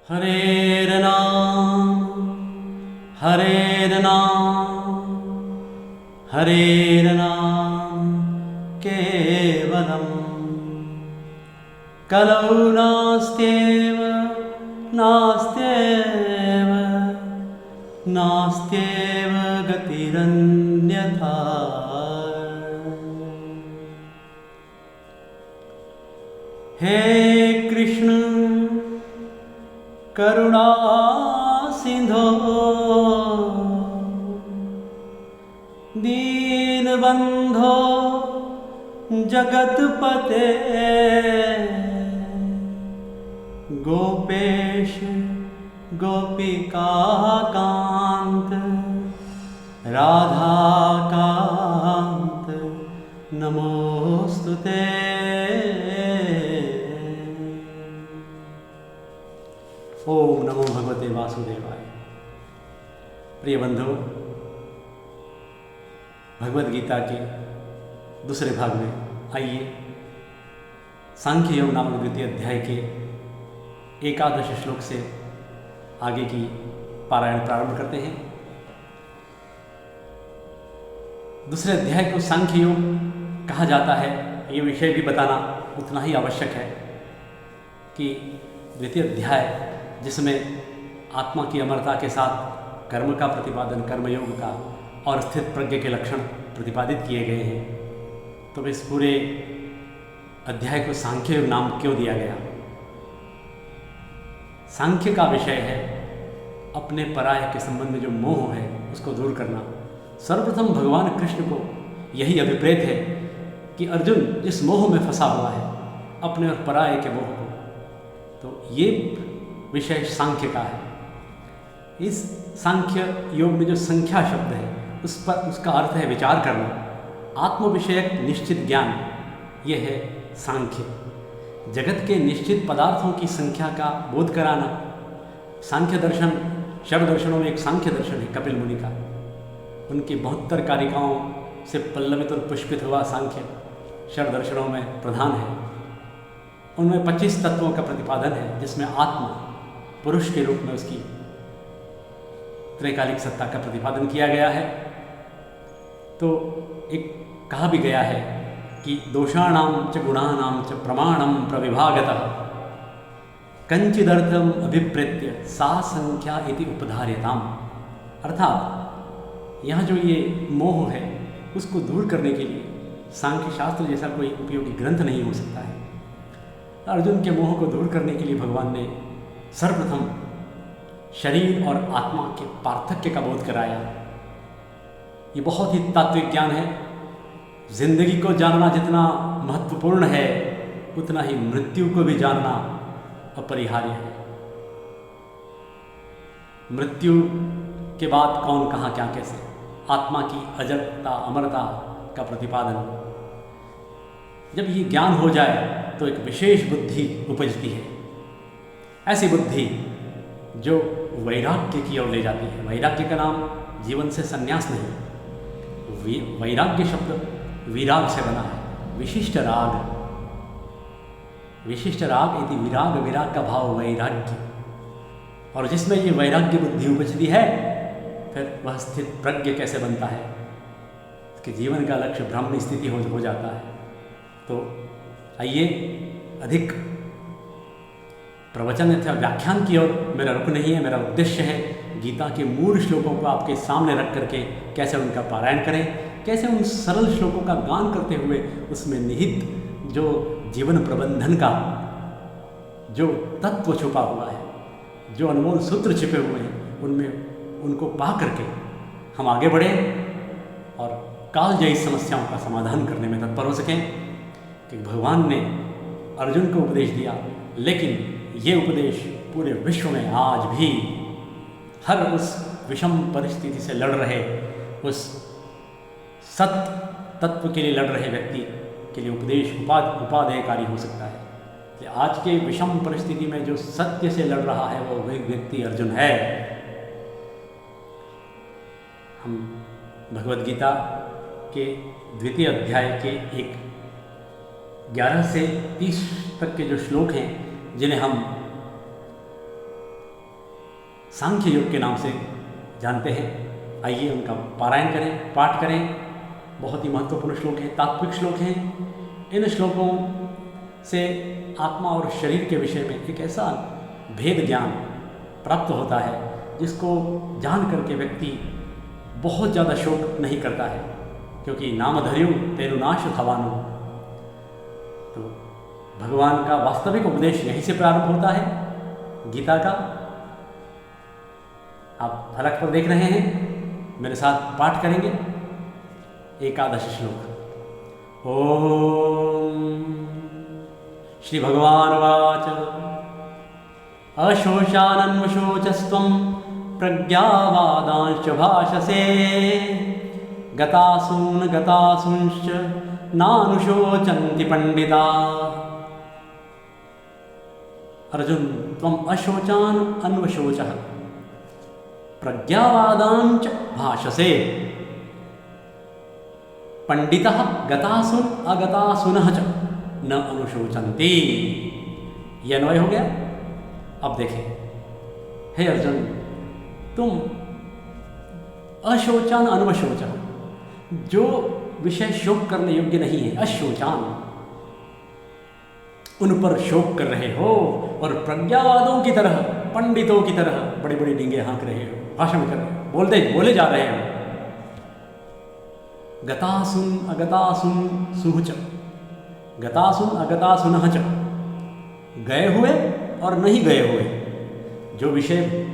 हरेर्नाम हरेर्नाम केवलम कलौ नास्त्येव नास्त्येव नास्त्येव गतिरन्यथा। हे कृष्ण करुणा सिंधो दीनबंधो जगतपते गोपेश गोपिकाकांत राधाकांत नमोस्तुते। ओम नमो भगवते वासुदेवाय। प्रिय बंधु, भगवद गीता के दूसरे भाग में आइए सांख्य योग नामक द्वितीय अध्याय के 11 श्लोक से आगे की पारायण प्रारंभ करते हैं। दूसरे अध्याय को सांख्य योग कहा जाता है, ये विषय भी बताना उतना ही आवश्यक है कि द्वितीय अध्याय जिसमें आत्मा की अमरता के साथ कर्म का प्रतिपादन, कर्मयोग का और स्थित प्रज्ञ के लक्षण प्रतिपादित किए गए हैं, तो इस पूरे अध्याय को सांख्य योग नाम क्यों दिया गया? सांख्य का विषय है अपने पराय के संबंध में जो मोह है उसको दूर करना। सर्वप्रथम भगवान कृष्ण को यही अभिप्रेत है कि अर्जुन जिस मोह में फंसा हुआ है, अपने और पराय के मोह को, तो ये विषय सांख्य का है। इस सांख्य योग में जो संख्या शब्द है उस पर उसका अर्थ है विचार करना, आत्म विषयक निश्चित ज्ञान, ये है सांख्य। जगत के निश्चित पदार्थों की संख्या का बोध कराना। सांख्य दर्शन, शव दर्शनों में एक सांख्य दर्शन है कपिल मुनि का, उनकी 72 कारिकाओं से पल्लवित और पुष्पित हुआ सांख्य शव दर्शनों में प्रधान है। उनमें 25 तत्वों का प्रतिपादन है, जिसमें आत्मा पुरुष के रूप में उसकी त्रैकालिक सत्ता का प्रतिपादन किया गया है। तो एक कहा भी गया है कि दोषाणाम च गुणानाम च प्रमाणम प्रविभागतः कंचिदर्थम अभिप्रेत्य सा संख्या इति उपधार्यताम। अर्थात यहाँ जो ये मोह है उसको दूर करने के लिए सांख्य शास्त्र जैसा कोई उपयोगी ग्रंथ नहीं हो सकता है। अर्जुन के मोह को दूर करने के लिए भगवान ने सर्वप्रथम शरीर और आत्मा के पार्थक्य का बोध कराया। ये बहुत ही तात्विक ज्ञान है। जिंदगी को जानना जितना महत्वपूर्ण है, उतना ही मृत्यु को भी जानना अपरिहार्य है। मृत्यु के बाद कौन, कहाँ, क्या, कैसे, आत्मा की अजरता, अमरता का प्रतिपादन। जब ये ज्ञान हो जाए तो एक विशेष बुद्धि उपजती है, ऐसी बुद्धि जो वैराग्य की ओर ले जाती है। वैराग्य का नाम जीवन से संन्यास नहीं, वैराग्य शब्द विराग से बना है, विशिष्ट राग। विशिष्ट राग यदि विराग, विराग का भाव वैराग्य। और जिसमें ये वैराग्य बुद्धि उपजती है, फिर वह स्थित प्रज्ञ कैसे बनता है, कि जीवन का लक्ष्य ब्रह्म स्थिति हो जाता है। तो आइए अधिक प्रवचन अथवा व्याख्यान की ओर मेरा रुख नहीं है। मेरा उद्देश्य है गीता के मूल श्लोकों को आपके सामने रख करके कैसे उनका पारायण करें, कैसे उन सरल श्लोकों का गान करते हुए उसमें निहित जो जीवन प्रबंधन का जो तत्व छुपा हुआ है, जो अनमोल सूत्र छिपे हुए हैं, उनमें उनको पा करके हम आगे बढ़ें और कालजयी समस्याओं का समाधान करने में तत्पर हो सकें। कि भगवान ने अर्जुन को उपदेश दिया, लेकिन ये उपदेश पूरे विश्व में आज भी हर उस विषम परिस्थिति से लड़ रहे, उस सत्य तत्व के लिए लड़ रहे व्यक्ति के लिए उपदेश उपादेयकारी हो सकता है। कि आज के विषम परिस्थिति में जो सत्य से लड़ रहा है वो व्यक्ति अर्जुन है। हम भगवद गीता के द्वितीय अध्याय के 11 से 30 तक के जो श्लोक हैं, जिन्हें हम सांख्य योग के नाम से जानते हैं। आइए उनका पारायण करें, पाठ करें। बहुत ही महत्वपूर्ण श्लोक हैं, तात्विक श्लोक हैं। इन श्लोकों से आत्मा और शरीर के विषय में एक ऐसा भेद ज्ञान प्राप्त होता है जिसको जान करके व्यक्ति बहुत ज़्यादा शोक नहीं करता है, क्योंकि नाम धर्यु तेरु नाश थवानु। तो भगवान का वास्तविक उपदेश यहीं से प्रारंभ होता है, गीता का। आप फलक पर देख रहे हैं, मेरे साथ पाठ करेंगे। एकादश श्लोक। ओम श्री भगवान वाच अशोचानन्वशोचस्त्वं प्रज्ञावादांश्च भाषसे गतासून गतासूंश्च नानुशोचन्ति पंडिता। अर्जुन, त्वं अशोचान अन्वशोचः प्रज्ञावादांच भाषसे पंडितः गतासुन अगतासुनः च न अनुशोचन्ति। यह अन्वय हो गया। अब देखें, हे अर्जुन, तुम अशोचान अन्वशोचः, जो विषय शोक करने योग्य नहीं है, अशोचान, उन पर शोक कर रहे हो, और प्रज्ञावादों की तरह, पंडितों की तरह बड़े बड़े डींगे हाँक रहे हो, भाषण कर रहे हो, बोले जा रहे हो। गतासुन अगतासुन सुहच, गतासुन अगतासुनः च, गए हुए और नहीं गए हुए, जो विषय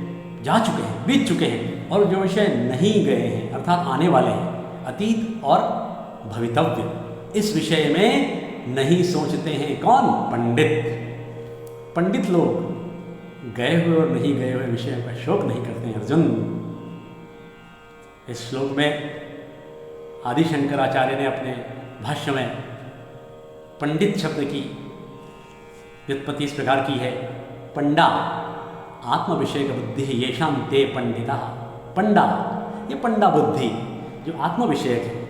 जा चुके हैं, बीत चुके हैं, और जो विषय नहीं गए हैं अर्थात आने वाले हैं, अतीत और भवितव्य, इस विषय में नहीं सोचते हैं। कौन? पंडित। पंडित लोग गए हुए और नहीं गए हुए विषयों का शोक नहीं करते हैं। अर्जुन, इस श्लोक में आदि शंकराचार्य ने अपने भाष्य में पंडित शब्द की व्युत्पत्ति इस प्रकार की है। पंडा आत्म विषय का बुद्धि है, येषां ते पंडिता। पंडा, ये पंडा बुद्धि जो आत्म विषयक है,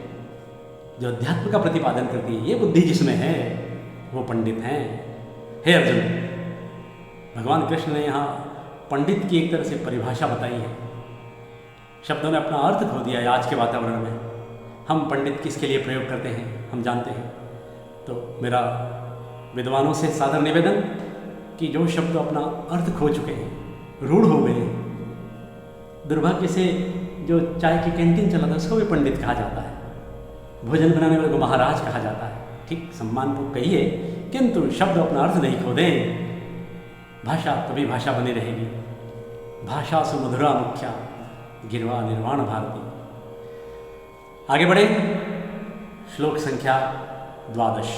जो अध्यात्म का प्रतिपादन करती है, ये बुद्धि जिसमें है वो पंडित हैं। हे अर्जुन, भगवान कृष्ण ने यहाँ पंडित की एक तरह से परिभाषा बताई है। शब्दों ने अपना अर्थ खो दिया है आज के वातावरण में। हम पंडित किसके लिए प्रयोग करते हैं हम जानते हैं। तो मेरा विद्वानों से सादर निवेदन कि जो शब्द अपना अर्थ खो चुके हैं, रूढ़ हो गए हैं, दुर्भाग्य से जो चाय की कैंटीन चला था उसको भी पंडित कहा जाता है, भोजन बनाने वाले को महाराज कहा जाता है। ठीक, सम्मान को कहिए, किंतु शब्द अपना अर्थ नहीं खो दें। भाषा तभी भाषा बनी रहेगी। भाषा सुमधुरा मुख्या गिरवा निर्वाण भारती। आगे बढ़े, श्लोक संख्या 12।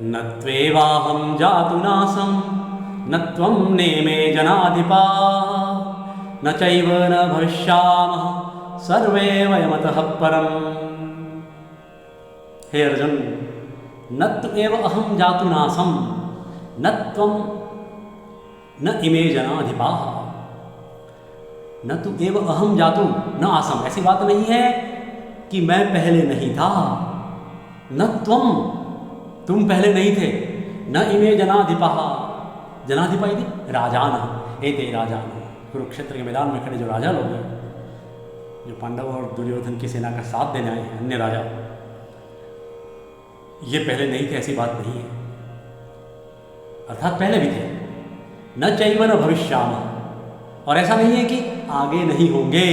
न त्वेवाहं जातु नासं न त्वं नेमे जनाधिपा न चैव न भविष्यामः सर्वे वयमतः परम्। हे अर्जुन, न त्वेव अहं जातु नासं न त्वं न इमे जनाधिपाः न तु एव अहम जातु न आसम। ऐसी बात नहीं है कि मैं पहले नहीं था, न तुम पहले नहीं थे, न इमे जनाधिपा, जनाधिपा यदि राजान, एते राजान। कुरुक्षेत्र के मैदान में खड़े जो राजा लोग हैं, जो पांडव और दुर्योधन की सेना का साथ देने आए हैं, अन्य राजा, ये पहले नहीं थे, ऐसी बात नहीं है। अर्थात पहले भी थे। न चैव न भविष्यामः, और ऐसा नहीं है कि आगे नहीं होंगे।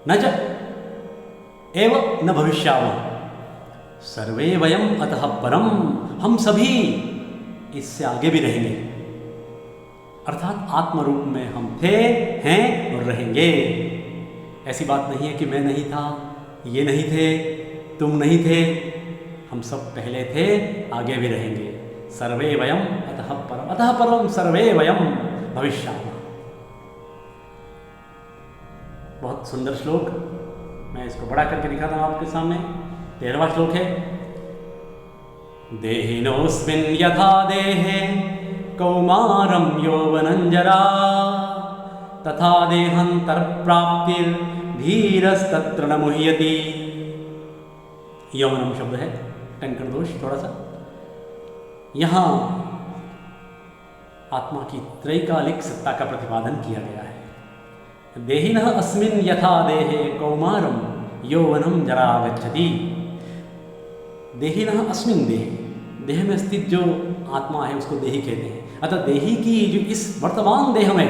न च एव न भविष्यामः सर्वे वयम अतः परम, हम सभी इससे आगे भी रहेंगे। अर्थात आत्म रूप में हम थे, हैं और रहेंगे। ऐसी बात नहीं है कि मैं नहीं था, ये नहीं थे, तुम नहीं थे, हम सब पहले थे, आगे भी रहेंगे। सर्वे वयम अतः परम सर्वे वयम भविष्यामः। बहुत सुंदर श्लोक, मैं इसको बड़ा करके दिखाता हूँ आपके सामने। 13वां श्लोक है। देहिनोऽस्मिन् यथा देहे कौमारं यौवनञ्जरा तथा देहान्तरप्राप्तिर्धीरस्तत्र न मुह्यति। यौवनम शब्द है, टंकण दोष थोड़ा सा। यहाँ आत्मा की त्रैकालिक सत्ता का प्रतिपादन किया गया है। देहिनः अस्मिन् यथा देहे कौमारम यौवनम जरा आगच्छति। देहिनः अस्मिन् देहे, देह में स्थित जो आत्मा है उसको देही कहते हैं। अतः देही की जो इस वर्तमान देह में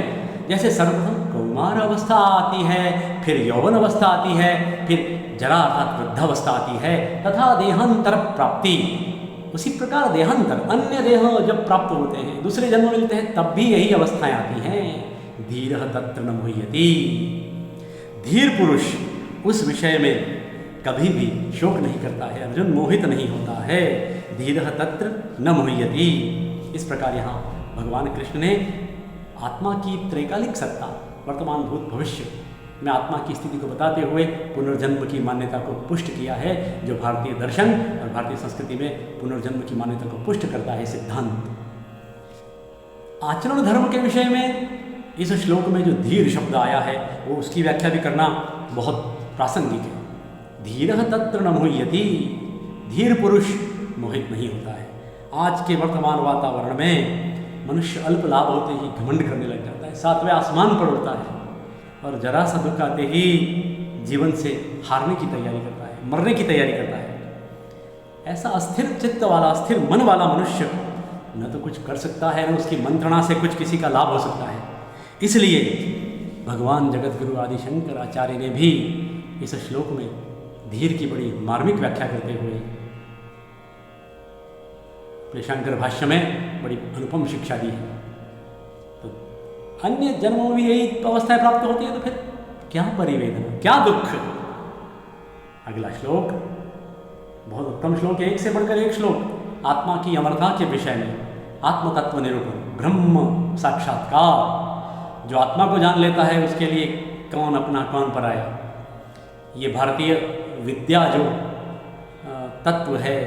जैसे सर्वप्रथम कौमार अवस्था आती है, फिर यौवन अवस्था आती है, फिर जरा अर्थात वृद्धावस्था आती है, तथा देहांतर प्राप्ति, उसी प्रकार देहांतर अन्य देह जब प्राप्त होते हैं, दूसरे जन्म मिलते हैं, तब भी यही अवस्थाएं आती हैं। धीरः तत्र न मुह्यति। धीर पुरुष उस विषय में कभी भी शोक नहीं करता है, अर्जुन मोहित नहीं होता है। धीरः तत्र न मुह्यति। इस प्रकार यहाँ भगवान कृष्ण ने आत्मा की त्रैकालिक सत्ता, वर्तमान भूत भविष्य में आत्मा की स्थिति को बताते हुए पुनर्जन्म की मान्यता को पुष्ट किया है, जो भारतीय दर्शन और भारतीय संस्कृति में पुनर्जन्म की मान्यता को पुष्ट करता है सिद्धांत। आचरण धर्म के विषय में इस श्लोक में जो धीर शब्द आया है वो उसकी व्याख्या भी करना बहुत प्रासंगिक है। धीरः तत्र न मुह्यति। धीर पुरुष मोहित नहीं होता है। आज के वर्तमान वातावरण में मनुष्य अल्प लाभ होते ही घमंड करने लग जाता है, सातवें आसमान पर उड़ता है और जरा सा दुख आते ही जीवन से हारने की तैयारी करता है, मरने की तैयारी करता है। ऐसा अस्थिर चित्त वाला, अस्थिर मन वाला मनुष्य न तो कुछ कर सकता है, न उसकी मंत्रणा से कुछ किसी का लाभ हो सकता है। इसलिए भगवान जगतगुरु आदि शंकराचार्य ने भी इस श्लोक में धीर की बड़ी मार्मिक व्याख्या करते हुए अपने शंकर भाष्य में बड़ी अनुपम शिक्षा दी है। तो अन्य जन्मों में भी यही अवस्थाएं प्राप्त होती है, तो फिर क्या परिवेदना, क्या दुख। अगला श्लोक बहुत उत्तम श्लोक है, एक से बढ़कर एक श्लोक आत्मा की अमरता के विषय में, आत्म तत्व निरूपण, ब्रह्म साक्षात्कार। जो आत्मा को जान लेता है उसके लिए कौन अपना कौन पराया। ये भारतीय विद्या जो तत्व है,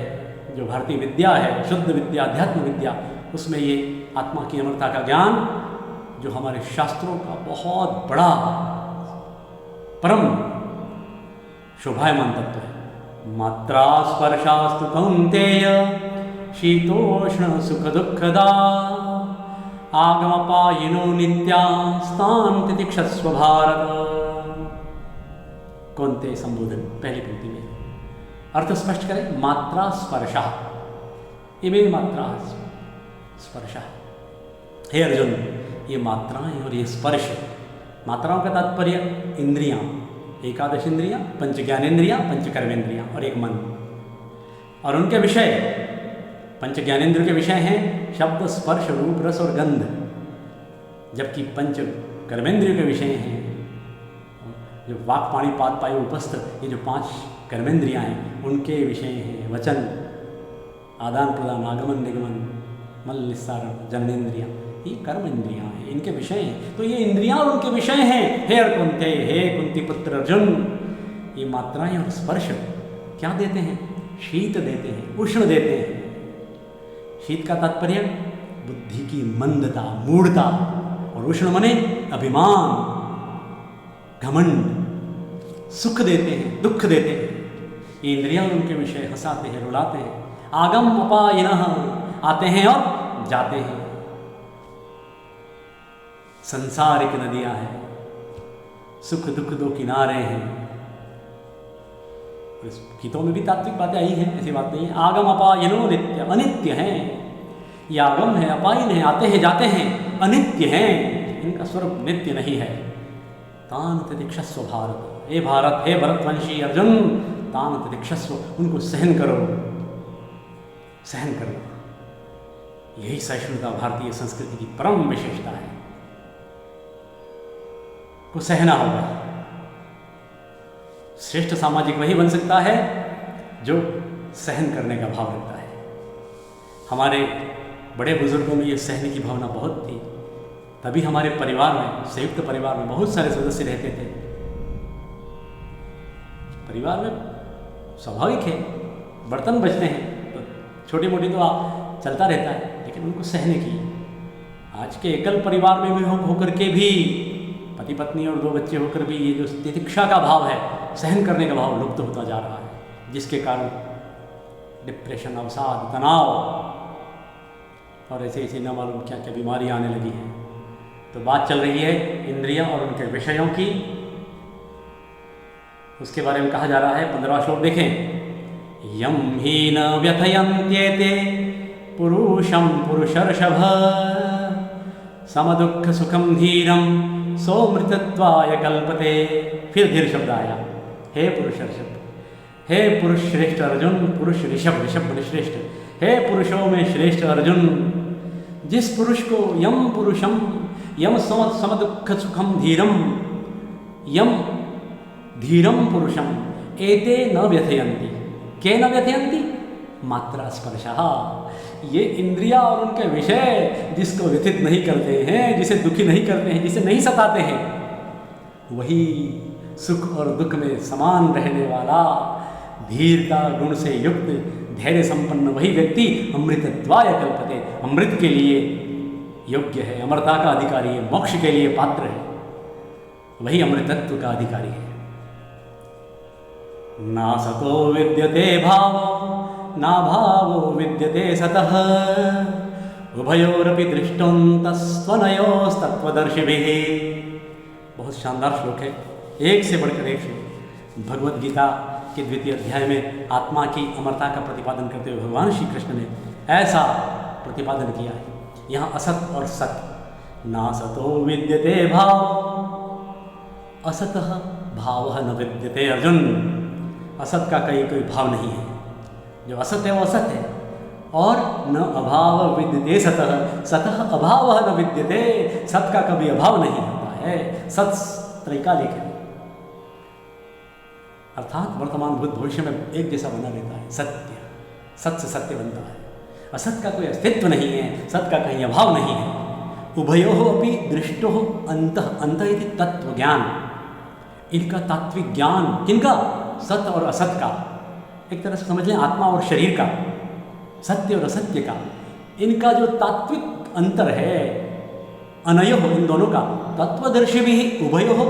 जो भारतीय विद्या है, शुद्ध विद्या, अध्यात्म विद्या, उसमें ये आत्मा की अमरता का ज्ञान, जो हमारे शास्त्रों का बहुत बड़ा परम शोभायमान तत्व है। मात्रा स्पर्शास्तु कौन्तेय शीतोष्ण सुख दुःखदा आगमपायिनो नित्यास्तान् तितिक्षस्व भारत। कौन्तेय संबोधन पहली पंक्ति में अर्थ स्पष्ट करें। मात्रा स्पर्शा, इमे मात्रा स्पर्शा। हे अर्जुन, ये मात्राएं और ये स्पर्श, मात्राओं का तात्पर्य इंद्रियां, एकादश इंद्रियां, पंच ज्ञानेन्द्रियां, पंच कर्मेंद्रियां और एक मन। और उनके विषय, पंच ज्ञानेन्द्रियों के विषय हैं शब्द, स्पर्श, रूप, रस और गंध। जबकि पंच कर्मेंद्रियों के विषय हैं जो वाक, पाणी, पाद, पायु, उपस्थ, ये जो पांच कर्मेंद्रियां हैं उनके विषय हैं वचन, आदान प्रदान, आगमन निगमन, मल निस्सारण, जननेन्द्रियां, ये कर्म इंद्रियां हैं, इनके विषय हैं। तो ये इंद्रियां और उनके विषय हैं। हे कुंते, हे कुंती पुत्र अर्जुन, ये मात्राएं और स्पर्श क्या देते हैं? शीत देते हैं, उष्ण देते हैं। शीत का तात्पर्य बुद्धि की मंदता, मूढ़ता, और उष्ण मने अभिमान, घमंड। सुख देते हैं, दुख देते हैं। ये इंद्रियां उनके विषय हंसाते हैं, रुलाते हैं। आगम अपायिनः, आते हैं और जाते हैं। संसारिक नदियां हैं, सुख दुख दो किनारे हैं। इस गीतों में भी तात्विक बातें आई हैं, ऐसी बात नहीं है। आगम अपायिनो नित्य, अनित्य हैं। ये आगम है, अपायिन है, आते हैं जाते हैं, अनित्य हैं, इनका स्वरूप नित्य नहीं है। तान तितिक्षस्व भारत, हे भारत, हे भरतवंशी अर्जुन, तान तितिक्षस्व, उनको सहन करो, सहन करो। यही सहिष्णुता भारतीय संस्कृति की परम विशेषता है। को सहना होगा। श्रेष्ठ सामाजिक वही बन सकता है जो सहन करने का भाव रखता है। हमारे बड़े बुजुर्गों में ये सहने की भावना बहुत थी, तभी हमारे परिवार में, संयुक्त परिवार में बहुत सारे सदस्य रहते थे। परिवार में स्वाभाविक है, बर्तन बचते हैं तो छोटी मोटी तो चलता रहता है, लेकिन उनको सहने की। आज के एकल परिवार में भी होकर के भी, पति पत्नी और 2 बच्चे होकर भी, ये जो तितिक्षा का भाव है, सहन करने का भाव लुप्त होता जा रहा है, जिसके कारण डिप्रेशन, अवसाद, तनाव, और ऐसे ऐसे न मालूम क्या क्या बीमारियाँ आने लगी हैं। तो बात चल रही है इंद्रियां और उनके विषयों की, उसके बारे में कहा जा रहा है। 15वां श्लोक देखें। यम ही न व्यथयन्त्येते पुरुषं पुरुषर्षभ समदुःख सुखम धीरम सोमृतत्वाय कल्पते। फिर धीर शब्द आया। हे पुरुषर्षभ, हे पुरुष श्रेष्ठ अर्जुन, पुरुष ऋषभ, ऋषभ बने श्रेष्ठ, हे पुरुषों में श्रेष्ठ अर्जुन, जिस पुरुष को यम पुरुषम, यम समदुःख सुखम धीरम, यम धीरम पुरुषम एते न व्यथयन्ति। के न व्यथयन्ति? मात्रा स्पर्शः। ये इंद्रिया और उनके विषय जिसको व्यथित नहीं करते हैं, जिसे दुखी नहीं करते हैं, जिसे नहीं सताते हैं, वही सुख और दुख में समान रहने वाला, धीरता गुण से युक्त, धैर्य संपन्न वही व्यक्ति अमृतत्वाय कल्पते, अमृत के लिए योग्य है, अमरता का अधिकारी है, मोक्ष के लिए पात्र है, वही अमृतत्व का अधिकारी है। ना सतो विद्यते भावो ना भावो विद्यते सतः उभयोरपि दृष्टोन्तस्त्वनयोस्तत्त्वदर्शिभिः। बहुत शानदार श्लोक है, एक से बढ़कर एक श्लोक। भगवद गीता के 2वें अध्याय में आत्मा की अमरता का प्रतिपादन करते हुए भगवान श्री कृष्ण ने ऐसा प्रतिपादन किया है। यहाँ असत और सत। ना सतो विद्यते भाव, असतः भावः न विद्यते अर्जुन। असत का कोई भाव नहीं है, जो असत है वो असत है। और न अभाव विद्यते सतः, सतः अभावः न विद्यते, सत का कभी अभाव नहीं होता है। सत त्रैकालिक है, अर्थात वर्तमान भूत भविष्य में एक जैसा बना रहता है। सत्य, सत से सत्य बनता है। असत का कोई अस्तित्व नहीं है, सत का कहीं अभाव नहीं है। उभयोः अपि दृष्टोः अन्तः, अन्तः इति तत्व ज्ञान, इनका तात्विक ज्ञान, किनका? सत और असत का। एक तरह से समझ लें आत्मा और शरीर का, सत्य और असत्य का, इनका जो तात्विक अंतर है, अनयोः इन दोनों का, तत्वदर्शिभिः उभयोः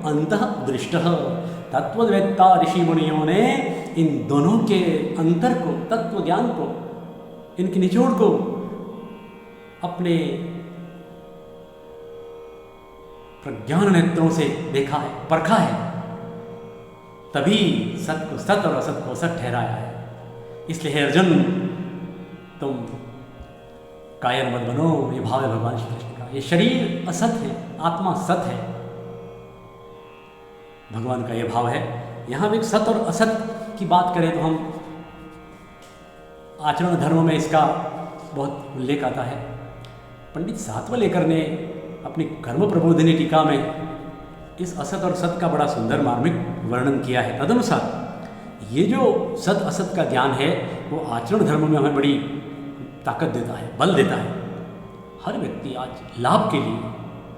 अन्तः दृष्टः। तत्ववेत्ता ऋषि मुनियों ने इन दोनों के अंतर को, तत्व ज्ञान को, इनकी निचोड़ को अपने प्रज्ञान नेत्रों से देखा है, परखा है, तभी सत को सत और असत को असत ठहराया है। इसलिए हे अर्जुन, तुम कायर मत बनो, ये भाव है भगवान श्री कृष्ण का। ये शरीर असत है, आत्मा सत है, भगवान का ये भाव है। यहाँ भी सत और असत की बात करें तो हम आचरण धर्म में इसका बहुत उल्लेख आता है। पंडित सातवलेकर ने अपनी कर्म प्रबोधिनी टीका में इस असत और सत का बड़ा सुंदर मार्मिक वर्णन किया है। तदनुसार ये जो सत असत का ज्ञान है वो आचरण धर्म में हमें बड़ी ताकत देता है, बल देता है। हर व्यक्ति आज लाभ के लिए,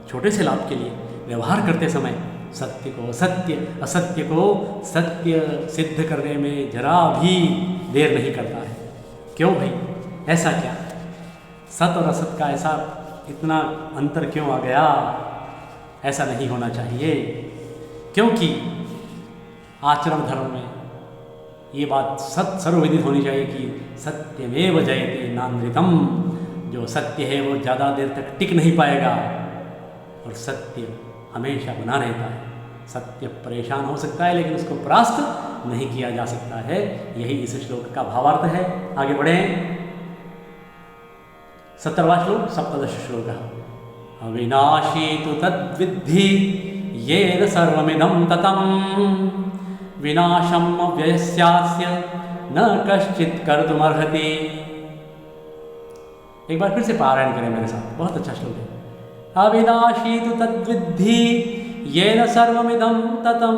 छोटे से लाभ के लिए व्यवहार करते समय सत्य को असत्य, असत्य को सत्य सिद्ध करने में जरा भी देर नहीं करता है। क्यों भाई, ऐसा क्या? सत और असत का ऐसा इतना अंतर क्यों आ गया? ऐसा नहीं होना चाहिए, क्योंकि आचरण धर्म में ये बात सर्वविदित होनी चाहिए कि सत्यमेव जयते नानृतम। जो सत्य है वो ज़्यादा देर तक टिक नहीं पाएगा और सत्य हमेशा बना रहता है। सत्य परेशान हो सकता है लेकिन उसको परास्त नहीं किया जा सकता है। यही इस श्लोक का भावार्थ है। आगे बढ़ें। 17वां श्लोक, 17 श्लोक। अविनाशी तु तद्विद्धि येन सर्वमिदं ततं विनाशम् अव्ययस्यास्य न कश्चित् कर्तुमर्हति। एक बार फिर से पारायण करें मेरे साथ, बहुत अच्छा श्लोक है। अविनाशी तु तद्विद्धि येन सर्वमिदं ततं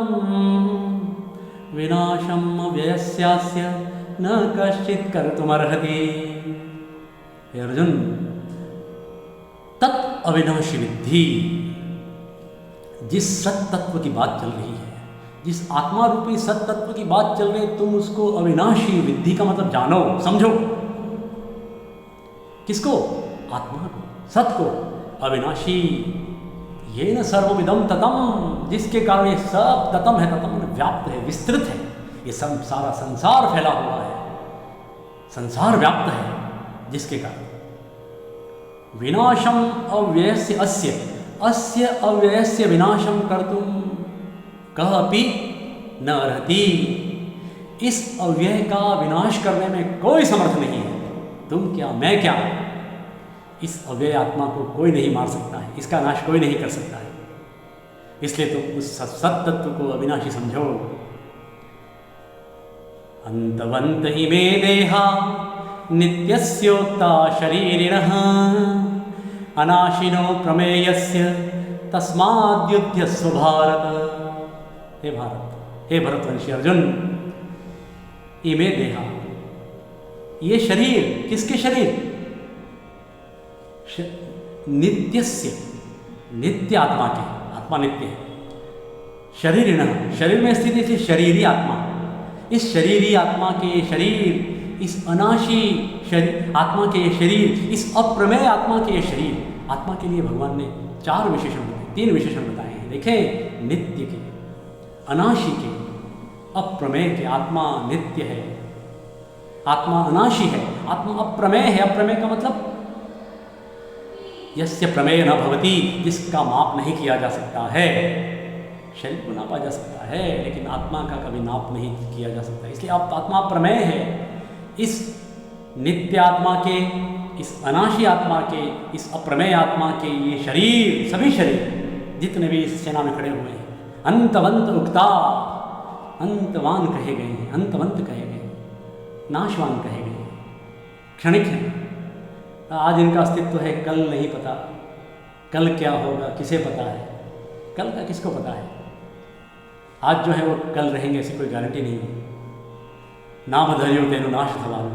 विनाशम् अव्ययस्यास्य न कश्चित् कर्तुमर्हति। हे अर्जुन, तत् अविनाशी विद्धि, जिस सत तत्व की बात चल रही है, जिस आत्मा रूपी सत तत्व की बात चल रही है, तुम उसको अविनाशी, विद्धि का मतलब जानो, समझो। किसको? आत्मा को, सत को। अविनाशी ये न सर्वमिदं ततम, जिसके कारण ये सब, ततम है, ततम व्याप्त है, विस्तृत है। ये सब सारा संसार फैला हुआ है, संसार व्याप्त है, जिसके कारण विनाशम अव्ययस्य अस्य अस्य अव्ययस्य विनाशम कर्तुम कः अपि न अर्हति। इस अव्यय का विनाश करने में कोई समर्थ नहीं है। तुम क्या, मैं क्या, इस अव्यय आत्मा को कोई नहीं मार सकता है, इसका नाश कोई नहीं कर सकता है। इसलिए तुम उस सत तत्व को अविनाशी समझो। अंतवंत इमे देहा नित्यस्योक्ता शरीरिणः अनाशिनो प्रमेयस्य तस्माद्युध्यस्व भारत। हे भारत, हे भरतवंशी अर्जुन, इमे देहा, ये शरीर, किसके शरीर? नित्यस्य, नित्य आत्मा के, आत्मा नित्य है। शरीरिणः, शरीर में स्थित इसलिए शरीरी आत्मा, इस शरीरी आत्मा के शरीर, इस अनाशी शरीर आत्मा के ये शरीर, इस अप्रमेय आत्मा के ये शरीर। आत्मा के लिए भगवान ने 4 विशेषण बताए, 3 विशेषण बताए हैं। देखें, नित्य के, अनाशी के, अप्रमेय के। आत्मा नित्य है, आत्मा अनाशी है, आत्मा अप्रमेय है। अप्रमेय का मतलब यस्य प्रमेय न भवति, जिसका माप नहीं किया जा सकता है। शरीर को नापा जा सकता है लेकिन आत्मा का कभी नाप नहीं किया जा सकता, इसलिए आत्मा प्रमेय है। इस नित्य आत्मा के, इस अनाशी आत्मा के, इस अप्रमेय आत्मा के ये शरीर, सभी शरीर जितने भी इस सेना में खड़े हुए हैं, अंतवंत उक्ता, अंतवान कहे गए हैं, अंतवंत कहे गए, नाशवान कहे गए, क्षणिक हैं। आज इनका अस्तित्व है, कल नहीं पता, कल क्या होगा किसे पता है, कल का किसको पता है। आज जो है वो कल रहेंगे ऐसी कोई गारंटी नहीं है। नाम धर्यो तेनु नाश थवान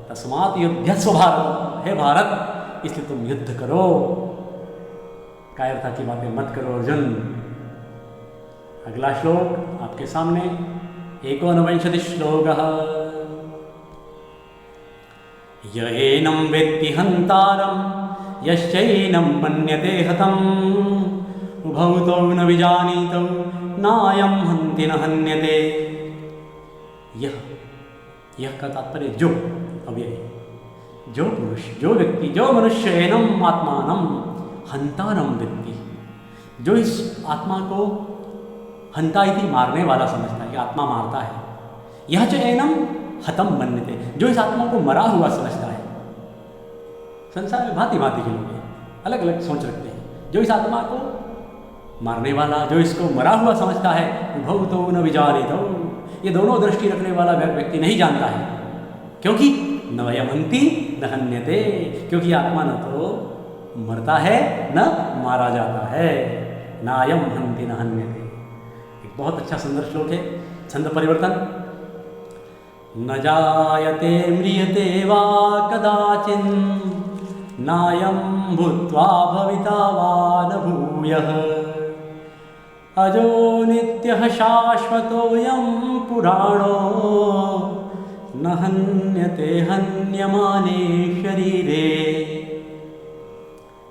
तस्मात् युध्यस्व भारत। हे भारत, इसलिए तुम युद्ध करो, कायरता की बातें मत करो अर्जुन। अगला श्लोक आपके सामने, 51 श्लोकः। य एनं वेत्ति हन्तारं यश्चैनं मन्यते हतम् उभौ तौ न विजानीतौ नायं हन्ति न हन्यते। यह का तात्पर्य जो, अव्यय, जो पुरुष, जो व्यक्ति, जो मनुष्य एनम आत्मानं हन्तारं वेत्ति, जो इस आत्मा को हन्ता इति मारने वाला समझता है कि आत्मा मारता है। यह च एनम हतम मन्यते, जो इस आत्मा को मरा हुआ समझता है। संसार में भांति भांति के लोग हैं, अलग अलग सोच रखते हैं। जो इस आत्मा को मारने वाला, जो इसको मरा हुआ समझता है, उभौ तो न विजानीतौ, ये दोनों दृष्टि रखने वाला व्यक्ति नहीं जानता है। क्योंकि न वयम हन्ति न हन्यते, क्योंकि आत्मा न तो मरता है न मारा जाता है। नायम हन्ति न हन्यते। एक बहुत अच्छा सुंदर श्लोक है, छंद परिवर्तन। न जायते म्रियते वा कदाचिन् नायं भूत्वा भविता वा न भूयः अजो नित्यः शाश्वतोऽयं पुराणो न हन्यते हन्यमाने शरीरे।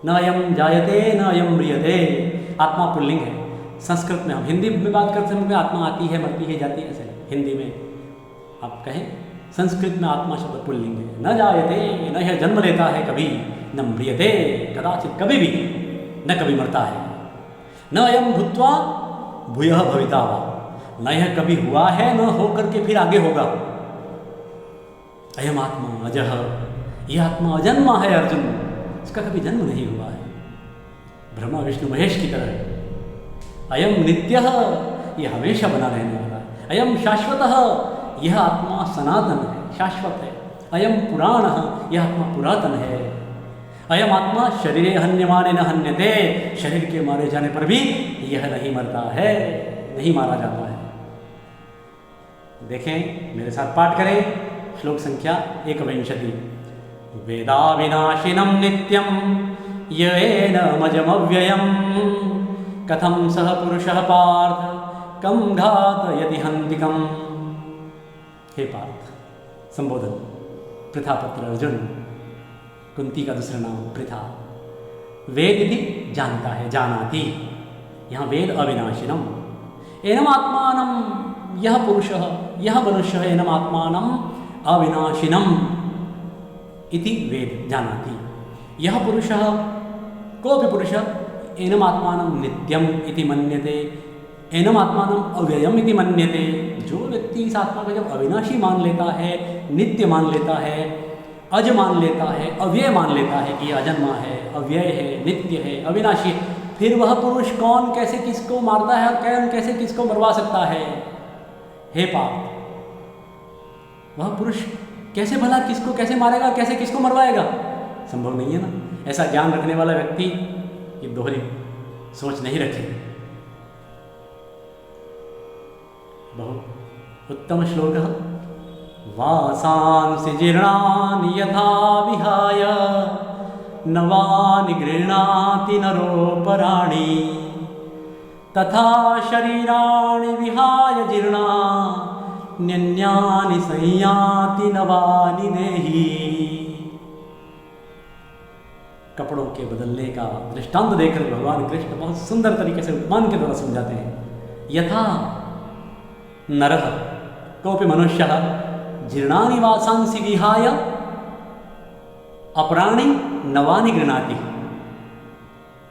न अयं जायते न अयं म्रियते। आत्मा पुल्लिंग है। संस्कृत में, हम हिंदी में बात करते हैं आत्मा आती है, मरती है, जाती है, ऐसे हिंदी में आप कहें। संस्कृत में आत्मा शब्द पुल्लिंग है। न जायते, न यह जन्म लेता है कभी, न म्रियते, कदाचित कभी भी, न कभी मरता है। न अयं भूत्वा भूयः भविता वा, न यह कभी हुआ है, न हो करके फिर आगे होगा। अयम आत्मा अजः, यह आत्मा अजन्मा है अर्जुन, इसका कभी जन्म नहीं हुआ है। ब्रह्मा विष्णु महेश की तरह। अयम नित्यः, यह हमेशा बना रहने वाला है। अयम शाश्वतः, यह आत्मा सनातन है, शाश्वत है। अयम पुराणः, यह आत्मा पुरातन है। अयम आत्मा शरीरे हन्यमाने न हन्यते, शरीर के मारे जाने पर भी यह नहीं मरता है, नहीं मारा जाता है। देखें, मेरे साथ पाठ करें श्लोक संख्या 21। वेदा विनाशिनं नित्यं येनमजमव्ययं कथं सह पुरुषः पार्थ कं घातयति हन्तिकम्। हे पार्थ, संबोधन। पृथापुत्र अर्जुन, कुंती का दूसरा नाम पृथा। वेद यदि जानता है, जानाति, यहाँ वेद अविनाशिनम। एनम आत्मानम, यह पुरुषः, यह मनुष्य एनम आत्मानम अविनाशिनम इति वेद जानाति। यह पुरुषः कोऽपि पुरुषः एनम् आत्मानं नित्यम् इति मन्यते, एनम् आत्मानम् अव्ययम् इति मन्यते। जो व्यक्ति इस आत्मा को जब अविनाशी मान लेता है, नित्य मान लेता है, अज मान लेता है, अव्यय मान लेता है कि अजन्मा है, अव्यय है, नित्य है, अविनाशी है, फिर वह पुरुष कौन कैसे किसको मारता है और कौन कैसे किसको मरवा सकता है? हे पाप, वह पुरुष कैसे भला किसको कैसे मारेगा, कैसे किसको मरवाएगा? संभव नहीं है ना। ऐसा ज्ञान रखने वाला व्यक्ति ये दोहरी सोच नहीं रखे। बहुत उत्तम श्लोक है। वासांसि जीर्णानि यथा विहाय नवानि गृह्णाति नरोपराणि तथा शरीराणि विहाय जीर्णान्यन्यानि संयाति नवानि देहि। कपड़ों के बदलने का दृष्टांत देकर भगवान कृष्ण बहुत सुंदर तरीके से उपमान के द्वारा समझाते हैं। यथा नरः कोऽपि मनुष्यः जीर्णानि वासांसि विहाय अपराणि नवानि गृह्णाति।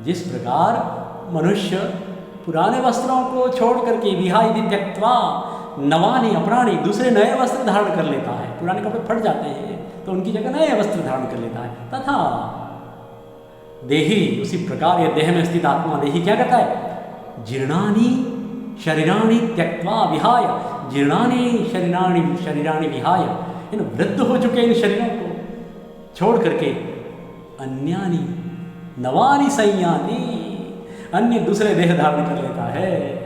जिस प्रकार मनुष्य पुराने वस्त्रों को छोड़ करके विहाय त्यक्त्वा नवानि अपराणि दूसरे नए वस्त्र धारण कर लेता है। पुराने कपड़े फट जाते हैं तो उनकी जगह नए वस्त्र धारण कर लेता है। तथा देही, उसी प्रकार यह देह में स्थित आत्मा देही क्या करता है? जीर्णानि शरीराणि त्यक्त्वा विहाय, जीर्णानि शरीराणि विहाय, इन वृद्ध हो चुके इन शरीरों को छोड़ करके अन्यानि नवानि संयाति, अन्य दूसरे देह धारण कर लेता है।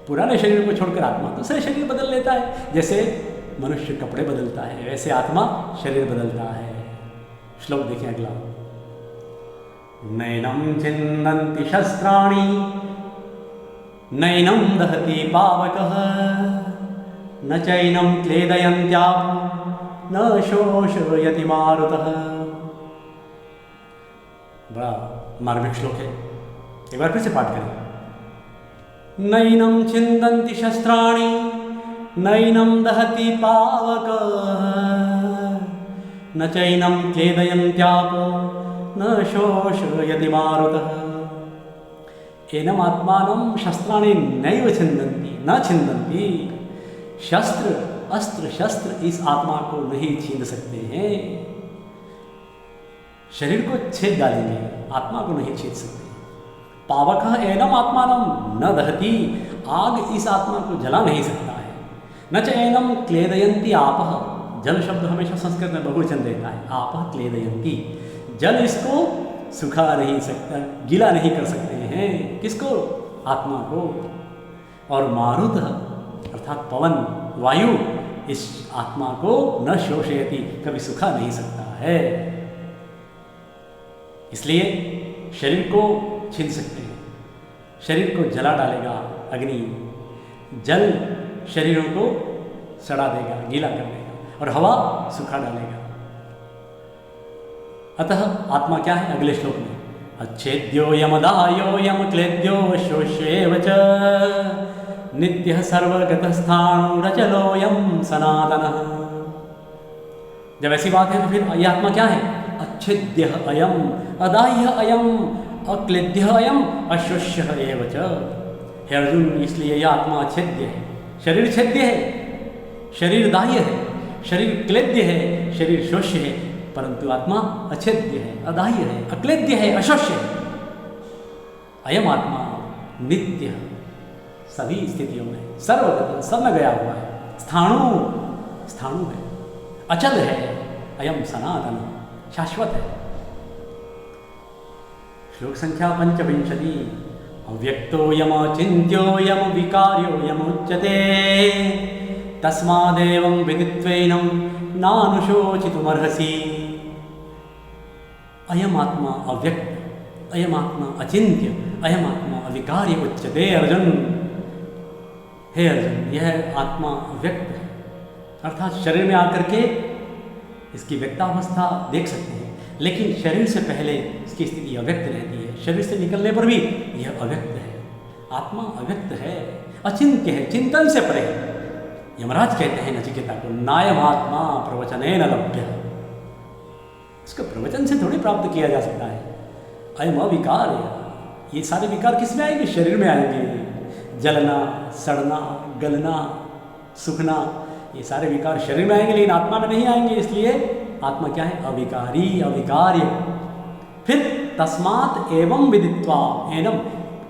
पुराने शरीर को छोड़कर आत्मा दूसरे शरीर बदल लेता है। जैसे मनुष्य कपड़े बदलता है वैसे आत्मा शरीर बदलता है। श्लोक देखें अगला। नैनं छिन्दन्ति शस्त्राणि नैनं दहति पावकः न चैनं क्लेदयन्त्यापो न शोषयति मारुतः। बड़ा मार्मिक श्लोक है, एक बार फिर से पाठ करें। नैनं छिन्दन्ति शस्त्राणि नैनं दहति पावकः न चैनं क्लेदयन्त्यापो न शोषयति मारुतः। एनम् आत्मानं शस्त्राणि नैव छिन्दन्ति, न छिन्दन्ति। शस्त्र, अस्त्र शस्त्र इस आत्मा को नहीं छीन सकते हैं। शरीर को छेद डालेंगे, आत्मा को नहीं छेद सकते। पावकः एनम् आत्मानं न दहति, आग इस आत्मा को जला नहीं सकता है। न च एनम् क्लेदयन्ति आपः, जल शब्द हमेशा संस्कृत में बहुवचन देता है। आपः क्लेदयन्ति, जल इसको सुखा नहीं सकता, गीला नहीं कर सकते हैं। किसको? आत्मा को। और मारुत अर्थात पवन, वायु इस आत्मा को न शोषयति, कभी सुखा नहीं सकता है। इसलिए शरीर को छीन सकते हैं, शरीर को जला डालेगा अग्नि, जल शरीरों को सड़ा देगा, गीला कर देगा, और हवा सुखा डालेगा। अतः आत्मा क्या है? अगले श्लोक में अच्छेद्यो यमदायो यम क्लेद्यो शोष्येव च नित्यः सर्वगतः स्थाणुरचलोऽयं सनातनः। जब ऐसी बात है तो फिर यह आत्मा क्या है? अच्छेद्यः अयम, अदाह्य अयम, अक्लेद्यः अयम, अशोष्यः एव च। हे अर्जुन, इसलिए यह आत्मा अछेद्य है। शरीर छेद्य है, शरीर दाह्य है, शरीर क्लेद्य है, शरीर शोष्य है, परंतु आत्मा अछेद्य है, अदाह्य है, अक्लेद्य है, अशोष्य है। अयम आत्मा नित्य, सभी स्थितियों में सर्वगत, सब में गया हुआ है। स्थाणु है, अचल है। अयम सनातन, शाश्वत है। श्लोक संख्या पंचविंशति। अव्यक्तोऽयम् अचिन्त्योऽयम् विकार्योऽयम् उच्यते तस्मादेवं विदित्वैनं नानुशोचितुमर्हसि। अयम आत्मा अव्यक्त, अयम आत्मा अचिंत्य, अयम आत्मा अविकार्य उच्यते। अर्जुन, हे अर्जुन, यह आत्मा व्यक्त है, अर्थात शरीर में आकर के इसकी व्यक्तावस्था देख सकते हैं, लेकिन शरीर से पहले इसकी स्थिति अव्यक्त रहती है। शरीर से निकलने पर भी यह अव्यक्त है। आत्मा अव्यक्त है, अचिंत्य है, चिंतन से परे है। यमराज कहते हैं नचिकेता को, नायम आत्मा प्रवचनेन लभ्यः। इसको प्रवचन से थोड़ी प्राप्त किया जा सकता है। अयम अविकार, ये सारे विकार किस में आएंगे? शरीर में आएंगे। जलना, सड़ना, गलना, सूखना, ये सारे विकार शरीर में आएंगे, लेकिन आत्मा में नहीं आएंगे। इसलिए आत्मा क्या है? अविकारी, अविकार्य। फिर तस्मात् एवं विदित्वा, एनम,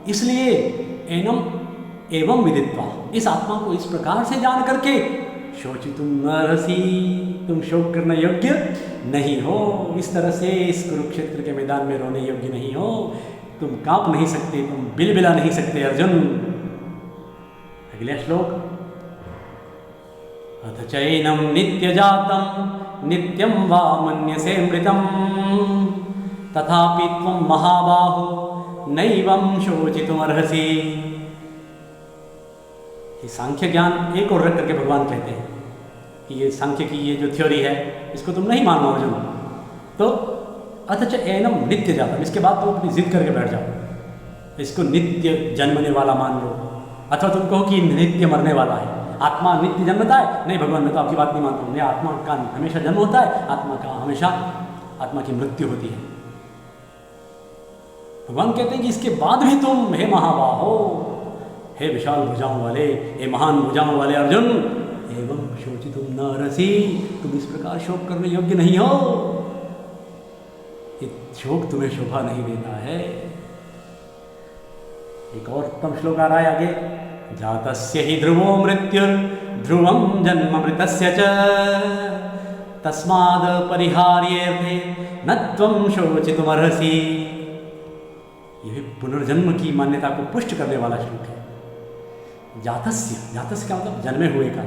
इसलिए एनम एवं विदित्वा, इस आत्मा को इस प्रकार से जान करके शोचितुम नरसी, तुम शोक करने योग्य नहीं हो। इस तरह से इस कुरुक्षेत्र के मैदान में रोने योग्य नहीं हो। तुम कांप नहीं सकते, तुम बिलबिला नहीं सकते अर्जुन। अगला श्लोक, अथ चैनम नित्य जातम नित्यम वा मन्यसे मृतम तथापि त्वं महाबाहो नैवं शोचितुमर्हसि। ये सांख्य ज्ञान एक और रख करके भगवान कहते हैं कि ये सांख्य की ये जो थ्योरी है इसको तुम नहीं मानो अर्जुन। तो अथच एनम नित्य जातम, इसके बाद तुम अपनी जिद करके बैठ जाओ, इसको नित्य जन्मने वाला मान लो, अथवा तुम कहो कि नित्य मरने वाला है। आत्मा नित्य जन्मता है? नहीं भगवान, मैं तो आपकी बात नहीं मानता हूँ। आत्मा का हमेशा जन्म होता है, आत्मा का हमेशा, आत्मा की मृत्यु होती है। भगवान कहते हैं कि इसके बाद भी तुम, हे महाबाहो, हे विशाल भुजाओं वाले, हे महान भुजाओं वाले अर्जुन, एवं शोचितुम नरसी, तुम इस प्रकार शोक करने योग्य नहीं हो। ये शोक तुम्हें शोभा नहीं देता है। एक और उत्तम श्लोक आ रहा है आगे, जातस्य हि ध्रुवो मृत्युर् ध्रुवं जन्म मृतस्य च तस्माद् परिहार्येऽर्थे न त्वं शोचितुमर्हसि। यह पुनर्जन्म की मान्यता को पुष्ट करने वाला श्लोक है। जातस्य, जातस्य का मतलब जन्मे हुए का,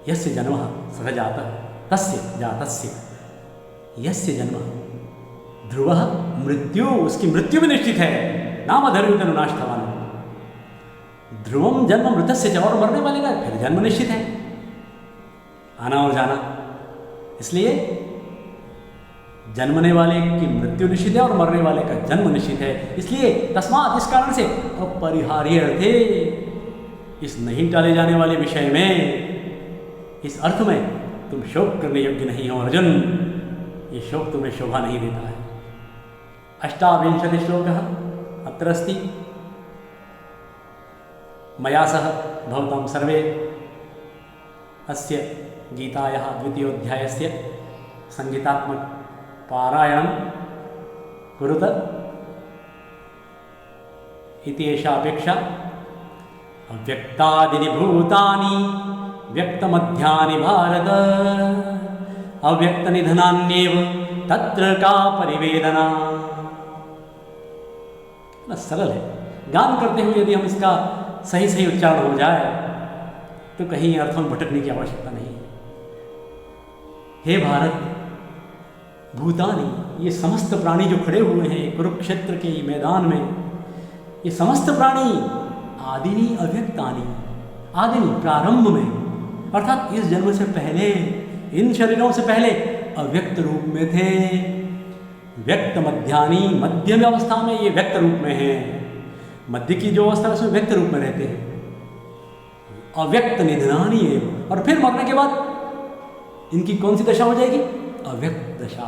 यस्य जन्म सह जातः, तस्य जातस्य, यस्य जन्म ध्रुवः मृत्यु, उसकी मृत्यु भी निश्चित है। नाम धर्मनाष्टवान, ध्रुवम जन्म मृतस्य च, और मरने वाले का फिर जन्म निश्चित है, आना और जाना। इसलिए जन्मने वाले की मृत्यु निश्चित है और मरने वाले का जन्म निश्चित है। इसलिए तस्मात्, इस कारण से, अपरिहार्य अर्थे, इस नहीं टाले जाने वाले विषय में, इस अर्थ में तुम शोक करने योग्य नहीं हो अर्जुन। ये शोक तुम्हें शोभा नहीं देता है। अष्टाविंशति श्लोकः अत्र अस्ति। मया सह भवतां सर्वे अस्य गीतायाः द्वितीयोऽध्यायस्य संगीतात्मक पारायणं कुरुत इति एषा अपेक्षा। अव्यक्तादीनि भूतानि व्यक्तमध्यानि भारत अव्यक्तनिधनान्येव तत्र का परिवेदना। ना सरल है, गान करते हुए यदि हम इसका सही सही उच्चारण हो जाए तो कहीं अर्थों में भटकने की आवश्यकता नहीं। हे भारत, भूतानी, ये समस्त प्राणी जो खड़े हुए हैं कुरुक्षेत्र के मैदान में, ये समस्त प्राणी आदिनी अव्यक्तानी, आदिनी प्रारंभ में, अर्थात इस जन्म से पहले, इन शरीरों से पहले अव्यक्त रूप में थे। व्यक्त मध्यानी, मध्य अवस्था में ये व्यक्त रूप में है। मध्य की जो अवस्था है उसमें व्यक्त रूप में रहते हैं। अव्यक्त निधनानी है, और फिर मरने के बाद इनकी कौन सी दशा हो जाएगी? अव्यक्त दशा।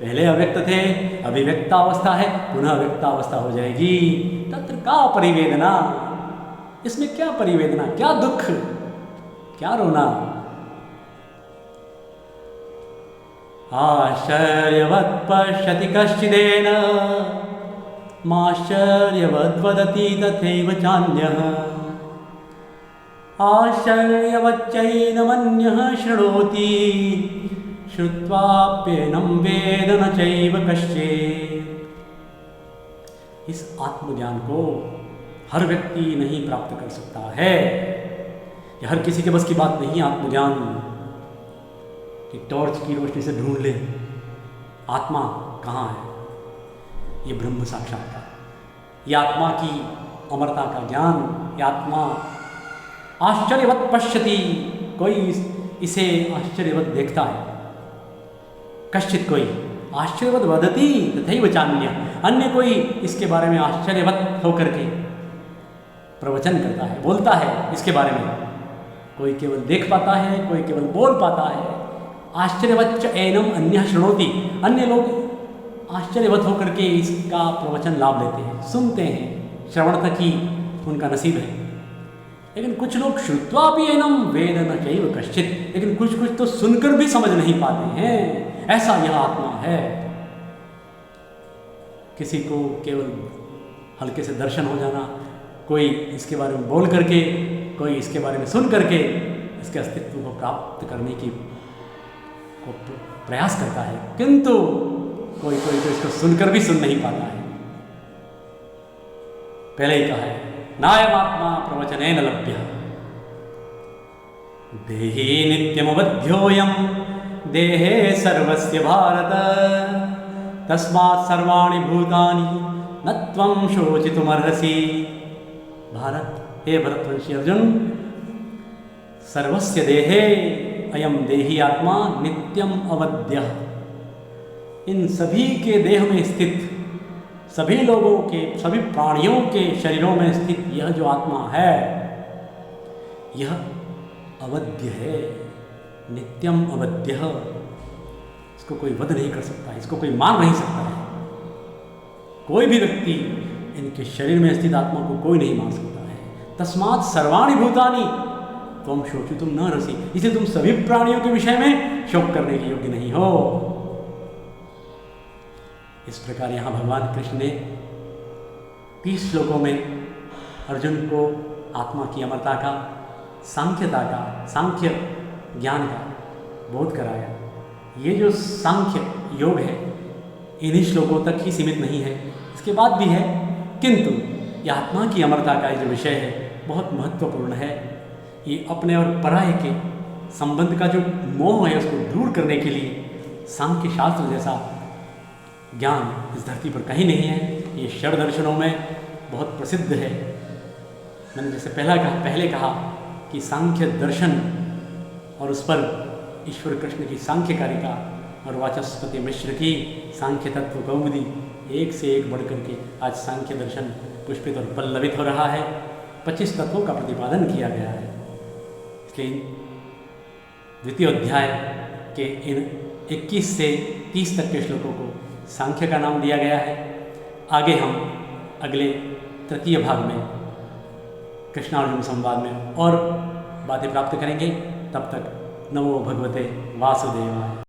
पहले अव्यक्त थे, अभी व्यक्तावस्था है, पुनः व्यक्तावस्था हो जाएगी। तत्र का परिवेदना, इसमें क्या परिवेदना, क्या दुख, क्या रोना। आश्चर्यवत् पश्यति कश्चिदेन माश्चर्यवद्वदति तथैव चान्यः आश्चर्यवच्चैनमन्यः शृणोति श्रुत्वाप्येनं वेद न चैव कश्चित्। इस आत्मज्ञान को हर व्यक्ति नहीं प्राप्त कर सकता है। ये हर किसी के बस की बात नहीं है आत्मज्ञान, कि टॉर्च की रोशनी से ढूंढ ले आत्मा कहाँ है। ये ब्रह्म साक्षात्कार, ये आत्मा की अमरता का ज्ञान, ये आत्मा आश्चर्यवत् पश्यति, कोई इसे आश्चर्यवत् देखता है, कश्चित कोई आश्चर्यवत् वदति तथैव चान्य, अन्य कोई इसके बारे में आश्चर्यवत् होकर के प्रवचन करता है, बोलता है इसके बारे में। कोई केवल देख पाता है, कोई केवल बोल पाता है, आश्चर्यवच्च एनम अन्य शृणोति, अन्य लोग आश्चर्यवत होकर के इसका प्रवचन लाभ लेते हैं, सुनते हैं, श्रवण तक ही उनका नसीब है। लेकिन कुछ लोग श्रुत्वा भी एनम वेद न चैव कश्चित्, लेकिन कुछ कुछ तो सुनकर भी समझ नहीं पाते हैं। ऐसा यह आत्मा है। किसी को केवल हल्के से दर्शन हो जाना, कोई इसके बारे में बोल करके, कोई इसके बारे में सुन करके इसके अस्तित्व को प्राप्त करने की को प्रयास करता है, किंतु कोई कोई तो इसको सुनकर भी सुन नहीं पाता है। पहले ही कहा है, नायमात्मा प्रवचनेन लभ्य देहि नित्यमवध्योऽयं देहे सर्वस्य भारत तस्मात् सर्वाणि भूतानि न त्वं शोचितुमर्हसि। भारत, हे भरतवंशी अर्जुन, सर्वस्य देहे अयम देही आत्मा नित्यम अवध्यः, इन सभी के देह में स्थित, सभी लोगों के, सभी प्राणियों के शरीरों में स्थित यह जो आत्मा है, यह अवध्य है, नित्यम अवध्यः। इसको कोई वध नहीं कर सकता है, इसको कोई मार नहीं सकता है। कोई भी व्यक्ति इनके शरीर में स्थित आत्मा को कोई नहीं मार सकता है। तस्मात् सर्वाणि भूतानि त्वं शोचितुं न अर्हसि, इसलिए तुम सभी प्राणियों के विषय में शोक करने के योग्य नहीं हो। इस प्रकार यहाँ भगवान कृष्ण ने 30 श्लोकों में अर्जुन को आत्मा की अमरता का, सांख्यता का, सांख्य ज्ञान का बोध कराया। ये जो सांख्य योग है इन्हीं श्लोकों तक ही सीमित नहीं है, इसके बाद भी है, किंतु यह आत्मा की अमरता का जो विषय है बहुत महत्वपूर्ण है। ये अपने और पराये के संबंध का जो मोह है उसको दूर करने के लिए सांख्य शास्त्र जैसा ज्ञान इस धरती पर कहीं नहीं है। ये षड दर्शनों में बहुत प्रसिद्ध है। मैंने जैसे पहले कहा कि सांख्य दर्शन और उस पर ईश्वर कृष्ण की सांख्य कारिका और वाचस्पति मिश्र की सांख्य तत्व कौमुदी, एक से एक बढ़ करके आज सांख्य दर्शन पुष्पित और पल्लवित हो रहा है। 25 तत्वों का प्रतिपादन किया गया है। इसलिए द्वितीय अध्याय के इन 21 से 30 तक के श्लोकों को सांख्य का नाम दिया गया है। आगे हम अगले तृतीय भाग में कृष्णार्जुन संवाद में और बातें प्राप्त करेंगे। तब तक नमो भगवते वासुदेवाय।